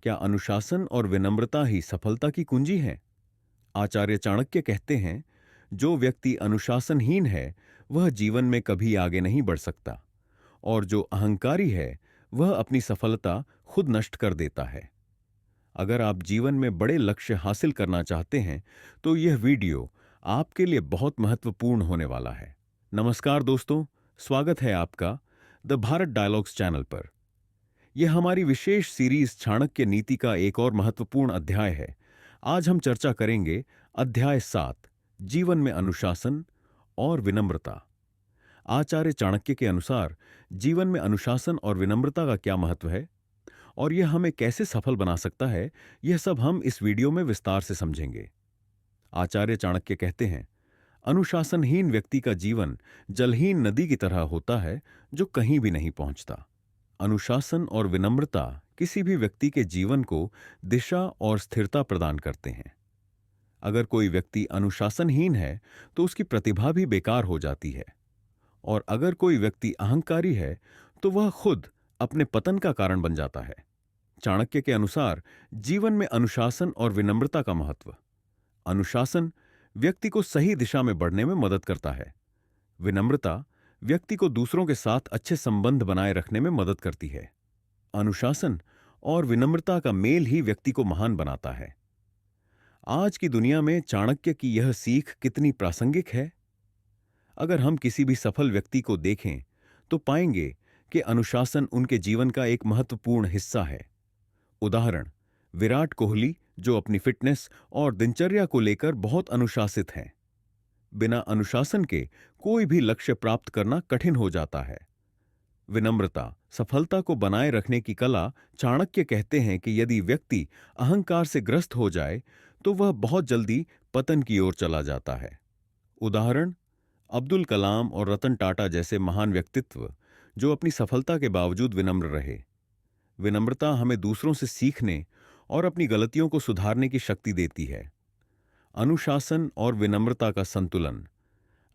क्या अनुशासन और विनम्रता ही सफलता की कुंजी है? आचार्य चाणक्य कहते हैं, जो व्यक्ति अनुशासनहीन है, वह जीवन में कभी आगे नहीं बढ़ सकता, और जो अहंकारी है, वह अपनी सफलता खुद नष्ट कर देता है। अगर आप जीवन में बड़े लक्ष्य हासिल करना चाहते हैं, तो यह वीडियो आपके लिए बहुत महत्वपूर्ण होने वाला है। नमस्कार दोस्तों, स्वागत है आपका द भारत डायलॉग्स चैनल पर। यह हमारी विशेष सीरीज चाणक्य नीति का एक और महत्वपूर्ण अध्याय है। आज हम चर्चा करेंगे अध्याय 7, जीवन में अनुशासन और विनम्रता। आचार्य चाणक्य के अनुसार जीवन में अनुशासन और विनम्रता का क्या महत्व है और यह हमें कैसे सफल बना सकता है, यह सब हम इस वीडियो में विस्तार से समझेंगे। आचार्य चाणक्य कहते हैं, अनुशासनहीन व्यक्ति का जीवन जलहीन नदी की तरह होता है जो कहीं भी नहीं पहुंचता। अनुशासन और विनम्रता किसी भी व्यक्ति के जीवन को दिशा और स्थिरता प्रदान करते हैं। अगर कोई व्यक्ति अनुशासनहीन है तो उसकी प्रतिभा भी बेकार हो जाती है, और अगर कोई व्यक्ति अहंकारी है तो वह खुद अपने पतन का कारण बन जाता है। चाणक्य के अनुसार जीवन में अनुशासन और विनम्रता का महत्व। अनुशासन व्यक्ति को सही दिशा में बढ़ने में मदद करता है। विनम्रता व्यक्ति को दूसरों के साथ अच्छे संबंध बनाए रखने में मदद करती है। अनुशासन और विनम्रता का मेल ही व्यक्ति को महान बनाता है। आज की दुनिया में चाणक्य की यह सीख कितनी प्रासंगिक है? अगर हम किसी भी सफल व्यक्ति को देखें तो पाएंगे कि अनुशासन उनके जीवन का एक महत्वपूर्ण हिस्सा है। उदाहरण, विराट कोहली, जो अपनी फिटनेस और दिनचर्या को लेकर बहुत अनुशासित हैं। बिना अनुशासन के कोई भी लक्ष्य प्राप्त करना कठिन हो जाता है। विनम्रता सफलता को बनाए रखने की कला। चाणक्य कहते हैं कि यदि व्यक्ति अहंकार से ग्रस्त हो जाए तो वह बहुत जल्दी पतन की ओर चला जाता है। उदाहरण, अब्दुल कलाम और रतन टाटा जैसे महान व्यक्तित्व जो अपनी सफलता के बावजूद विनम्र रहे। विनम्रता हमें दूसरों से सीखने और अपनी गलतियों को सुधारने की शक्ति देती है। अनुशासन और विनम्रता का संतुलन।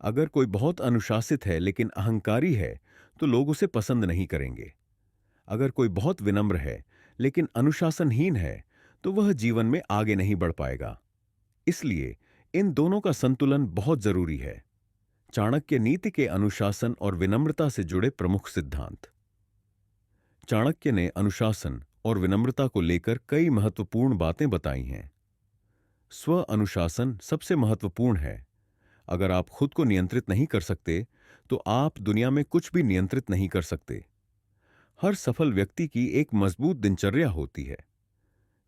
अगर कोई बहुत अनुशासित है लेकिन अहंकारी है तो लोग उसे पसंद नहीं करेंगे। अगर कोई बहुत विनम्र है लेकिन अनुशासनहीन है तो वह जीवन में आगे नहीं बढ़ पाएगा। इसलिए इन दोनों का संतुलन बहुत जरूरी है। चाणक्य नीति के अनुशासन और विनम्रता से जुड़े प्रमुख सिद्धांत। चाणक्य ने अनुशासन और विनम्रता को लेकर कई महत्वपूर्ण बातें बताई हैं। स्व अनुशासन सबसे महत्वपूर्ण है। अगर आप खुद को नियंत्रित नहीं कर सकते तो आप दुनिया में कुछ भी नियंत्रित नहीं कर सकते। हर सफल व्यक्ति की एक मजबूत दिनचर्या होती है।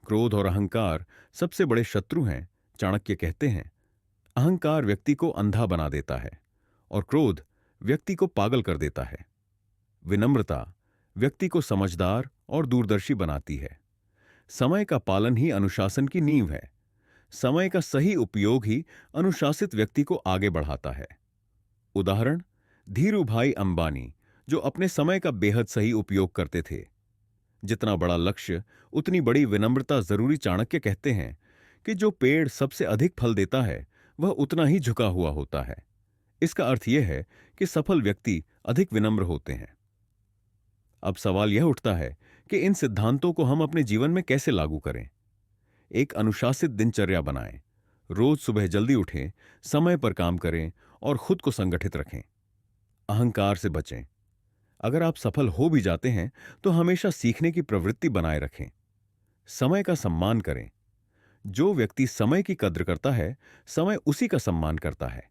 क्रोध और अहंकार सबसे बड़े शत्रु हैं। चाणक्य कहते हैं, अहंकार व्यक्ति को अंधा बना देता है और क्रोध व्यक्ति को पागल कर देता है। विनम्रता व्यक्ति को समझदार और दूरदर्शी बनाती है। समय का पालन ही अनुशासन की नींव है। समय का सही उपयोग ही अनुशासित व्यक्ति को आगे बढ़ाता है। उदाहरण, धीरूभाई अंबानी, जो अपने समय का बेहद सही उपयोग करते थे। जितना बड़ा लक्ष्य उतनी बड़ी विनम्रता जरूरी। चाणक्य कहते हैं कि जो पेड़ सबसे अधिक फल देता है वह उतना ही झुका हुआ होता है। इसका अर्थ यह है कि सफल व्यक्ति अधिक विनम्र होते हैं। अब सवाल यह उठता है कि इन सिद्धांतों को हम अपने जीवन में कैसे लागू करें। एक अनुशासित दिनचर्या बनाएं। रोज सुबह जल्दी उठें, समय पर काम करें और खुद को संगठित रखें। अहंकार से बचें। अगर आप सफल हो भी जाते हैं तो हमेशा सीखने की प्रवृत्ति बनाए रखें। समय का सम्मान करें। जो व्यक्ति समय की कद्र करता है, समय उसी का सम्मान करता है।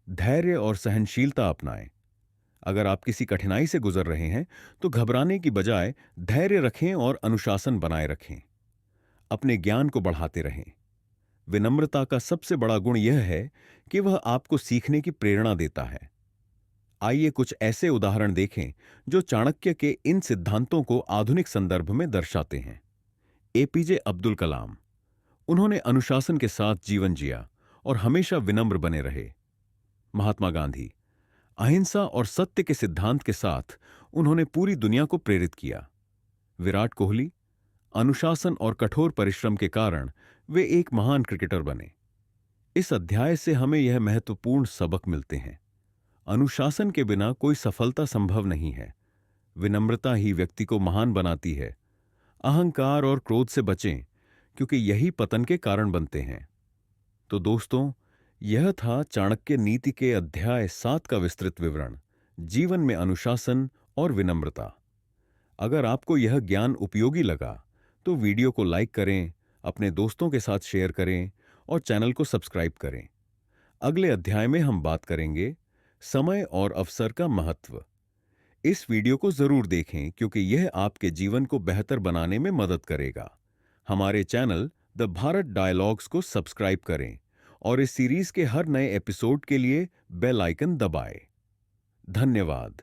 धैर्य और सहनशीलता अपनाएं। अगर आप किसी कठिनाई से गुजर रहे हैं तो घबराने की बजाय धैर्य रखें और अनुशासन बनाए रखें। अपने ज्ञान को बढ़ाते रहें। विनम्रता का सबसे बड़ा गुण यह है कि वह आपको सीखने की प्रेरणा देता है। आइए कुछ ऐसे उदाहरण देखें जो चाणक्य के इन सिद्धांतों को आधुनिक संदर्भ में दर्शाते हैं। एपीजे अब्दुल कलाम, उन्होंने अनुशासन के साथ जीवन जिया और हमेशा विनम्र बने रहे। महात्मा गांधी, अहिंसा और सत्य के सिद्धांत के साथ उन्होंने पूरी दुनिया को प्रेरित किया। विराट कोहली, अनुशासन और कठोर परिश्रम के कारण वे एक महान क्रिकेटर बने। इस अध्याय से हमें यह महत्वपूर्ण सबक मिलते हैं। अनुशासन के बिना कोई सफलता संभव नहीं है। विनम्रता ही व्यक्ति को महान बनाती है। अहंकार और क्रोध से बचें, क्योंकि यही पतन के कारण बनते हैं। तो दोस्तों, यह था चाणक्य नीति के अध्याय 7 का विस्तृत विवरण, जीवन में अनुशासन और विनम्रता। अगर आपको यह ज्ञान उपयोगी लगा, तो वीडियो को लाइक करें, अपने दोस्तों के साथ शेयर करें और चैनल को सब्सक्राइब करें। अगले अध्याय में हम बात करेंगे समय और अवसर का महत्व। इस वीडियो को जरूर देखें, क्योंकि यह आपके जीवन को बेहतर बनाने में मदद करेगा। हमारे चैनल द भारत डायलॉग्स को सब्सक्राइब करें और इस सीरीज के हर नए एपिसोड के लिए बेल आइकन दबाएं। धन्यवाद।